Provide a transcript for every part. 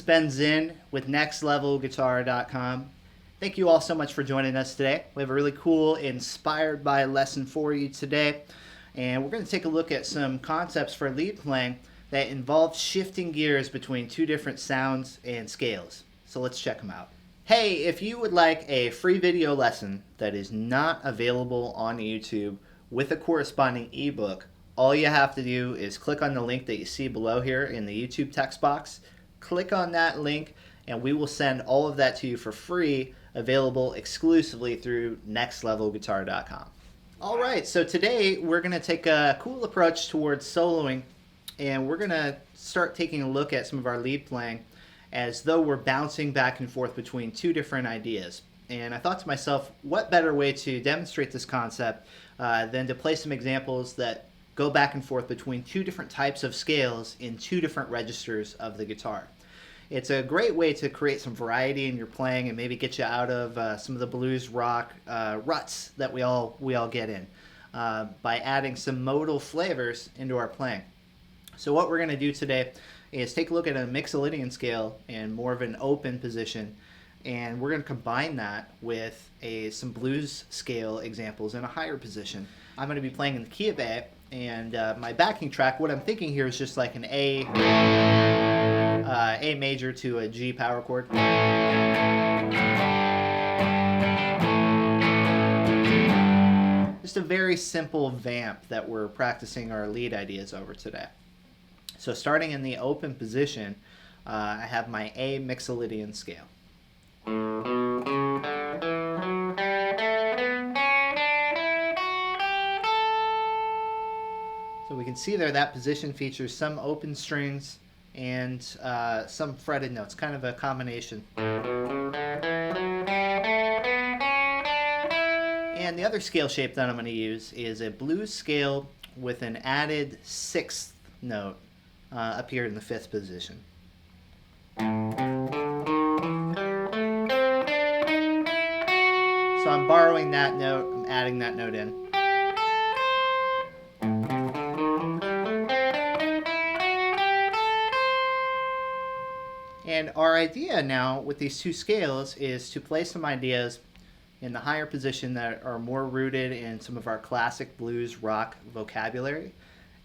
is Ben Zinn with NextLevelGuitar.com. Thank you all so much for joining us today. We have a really cool inspired by lesson for you today, and we're going to take a look at some concepts for lead playing that involve shifting gears between two different sounds and scales. So let's check them out. Hey, if you would like a free video lesson that is not available on YouTube with a corresponding ebook, all you have to do is click on the link that you see below here in the YouTube text box. Click on that link and we will send all of that to you for free, available exclusively through NextLevelGuitar.com. Alright, so today we're going to take a cool approach towards soloing, and we're going to start taking a look at some of our lead playing as though we're bouncing back and forth between two different ideas. And I thought to myself, what better way to demonstrate this concept than to play some examples that go back and forth between two different types of scales in two different registers of the guitar. It's a great way to create some variety in your playing and maybe get you out of some of the blues rock ruts that we all get in by adding some modal flavors into our playing. So what we're going to do today is take a look at a Mixolydian scale in more of an open position, and we're going to combine that with some blues scale examples in a higher position. I'm going to be playing in the key of A, and my backing track, what I'm thinking here is just like an A major to a G power chord. Just a very simple vamp that we're practicing our lead ideas over today. So starting in the open position, I have my A Mixolydian scale. So we can see there that position features some open strings and some fretted notes, kind of a combination. And the other scale shape that I'm going to use is a blues scale with an added sixth note up here in the fifth position. So I'm borrowing that note, I'm adding that note in. And our idea now with these two scales is to play some ideas in the higher position that are more rooted in some of our classic blues rock vocabulary.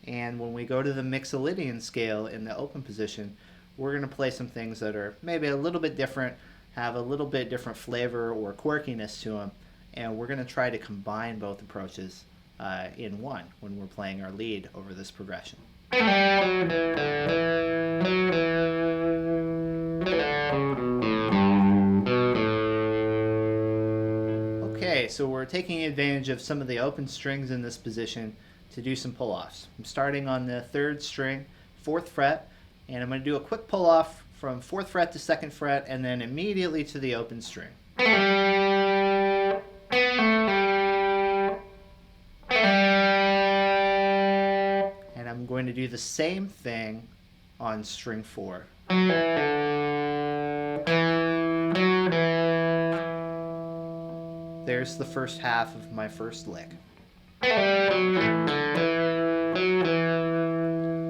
And when we go to the Mixolydian scale in the open position, we're going to play some things that are maybe a little bit different, have a little bit different flavor or quirkiness to them, and we're going to try to combine both approaches in one when we're playing our lead over this progression. Okay, so we're taking advantage of some of the open strings in this position to do some pull-offs. I'm starting on the third string, 4th fret, and I'm going to do a quick pull-off from 4th fret to 2nd fret and then immediately to the open string. And I'm going to do the same thing on string 4. There's the first half of my first lick.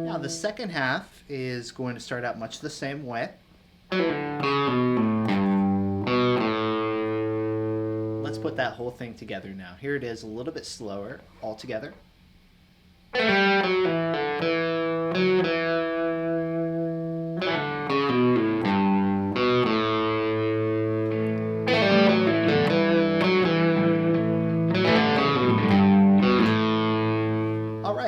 Now the second half is going to start out much the same way. Let's put that whole thing together now. Here it is a little bit slower all together.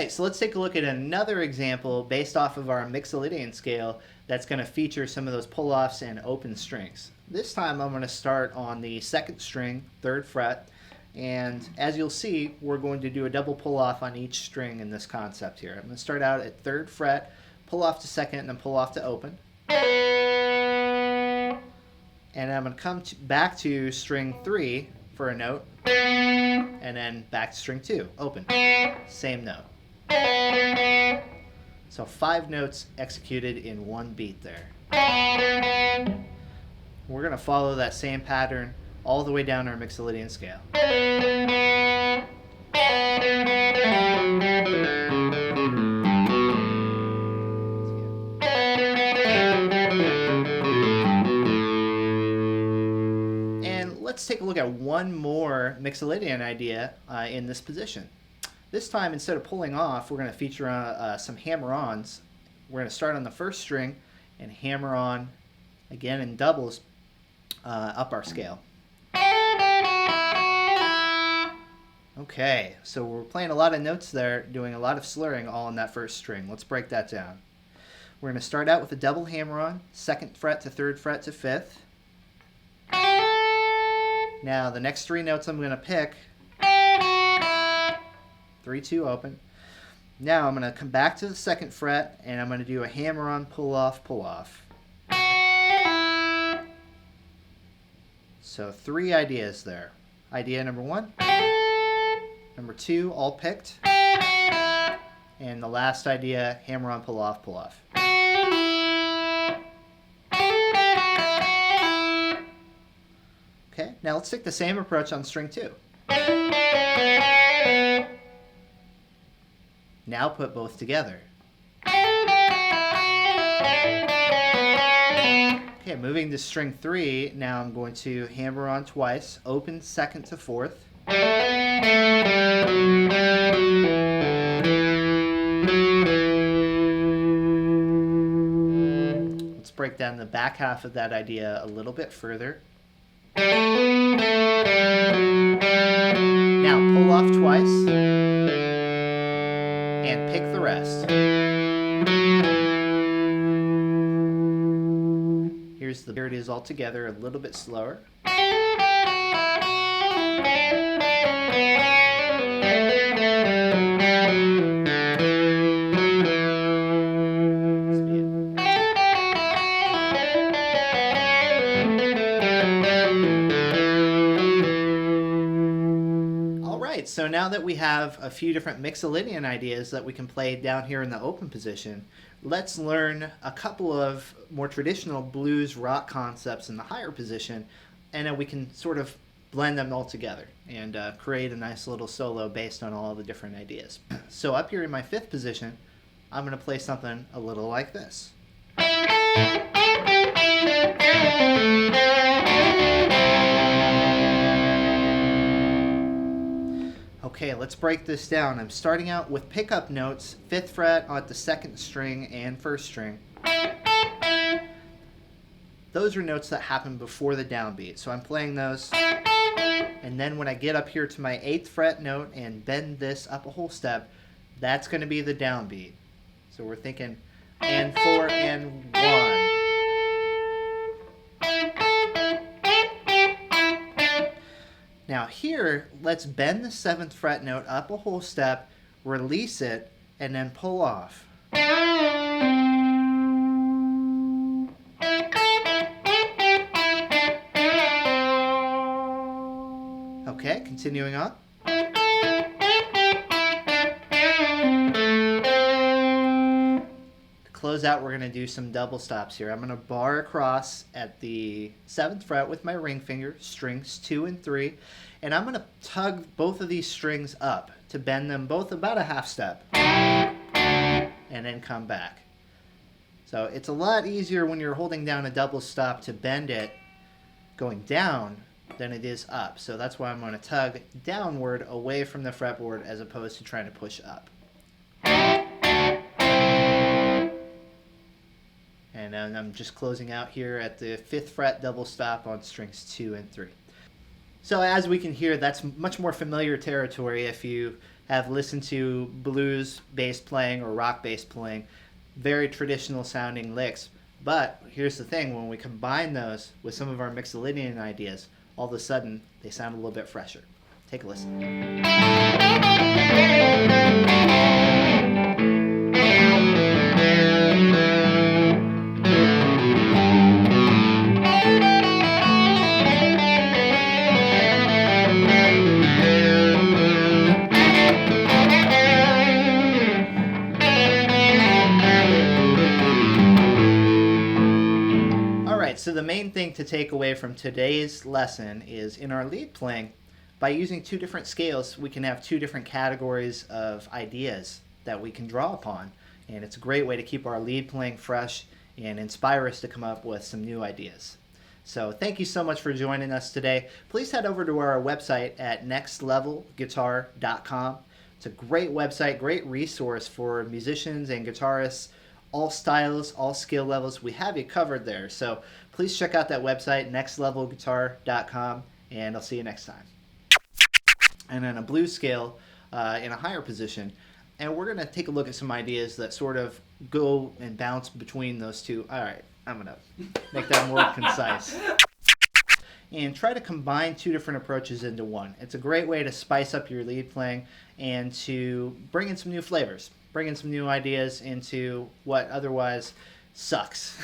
So let's take a look at another example based off of our Mixolydian scale that's going to feature some of those pull-offs and open strings. This time I'm going to start on the 2nd string, 3rd fret, and as you'll see, we're going to do a double pull-off on each string in this concept here. I'm going to start out at 3rd fret, pull off to 2nd, and then pull off to open. And I'm going to come back to string 3 for a note, and then back to string 2, open, same note. So 5 notes executed in one beat there. We're going to follow that same pattern all the way down our Mixolydian scale. take a look at one more Mixolydian idea in this position. This time, instead of pulling off, we're going to feature some hammer-ons. We're going to start on the first string and hammer on, again in doubles, up our scale. Okay, so we're playing a lot of notes there, doing a lot of slurring all on that first string. Let's break that down. We're going to start out with a double hammer-on, 2nd fret to 3rd fret to 5th. Now the next 3 notes I'm going to pick, 3, 2 open. Now I'm going to come back to the 2nd fret and I'm going to do a hammer-on, pull-off, pull-off. So 3 ideas there. Idea number 1. Number 2, all picked. And the last idea, hammer on, pull off, pull off. Okay, now let's take the same approach on string 2. Now put both together. Okay, moving to string 3, now I'm going to hammer on twice, open 2nd to 4th. Let's break down the back half of that idea a little bit further. Now pull off twice and pick the rest. Here it is all together, a little bit slower. So now that we have a few different Mixolydian ideas that we can play down here in the open position, let's learn a couple of more traditional blues rock concepts in the higher position, and then we can sort of blend them all together and create a nice little solo based on all the different ideas. So up here in my 5th position, I'm going to play something a little like this. Okay, let's break this down. I'm starting out with pickup notes, 5th fret on the 2nd string and 1st string. Those are notes that happen before the downbeat, so I'm playing those. And then when I get up here to my 8th fret note and bend this up a whole step, that's going to be the downbeat. So we're thinking and 4 and 1. Now here, let's bend the 7th fret note up a whole step, release it, and then pull off. Okay, continuing on. To close out, we're going to do some double stops here. I'm going to bar across at the 7th fret with my ring finger, strings 2 and 3, and I'm going to tug both of these strings up to bend them both about a half step, and then come back. So it's a lot easier when you're holding down a double stop to bend it going down than it is up. So that's why I'm going to tug downward away from the fretboard as opposed to trying to push up. And then I'm just closing out here at the 5th fret double stop on strings 2 and 3. So as we can hear, that's much more familiar territory if you have listened to blues-based playing or rock-based playing. Very traditional sounding licks. But here's the thing, when we combine those with some of our Mixolydian ideas, all of a sudden they sound a little bit fresher. Take a listen. So the main thing to take away from today's lesson is in our lead playing, by using 2 different scales, we can have 2 different categories of ideas that we can draw upon. And it's a great way to keep our lead playing fresh and inspire us to come up with some new ideas. So thank you so much for joining us today. Please head over to our website at nextlevelguitar.com. It's a great website, great resource for musicians and guitarists, all styles, all skill levels. We have you covered there. So please check out that website, nextlevelguitar.com, and I'll see you next time. And then a blues scale in a higher position. And we're going to take a look at some ideas that sort of go and bounce between those two. All right, I'm going to make that more concise. And try to combine two different approaches into one. It's a great way to spice up your lead playing and to bring in some new flavors, bring in some new ideas into what otherwise sucks.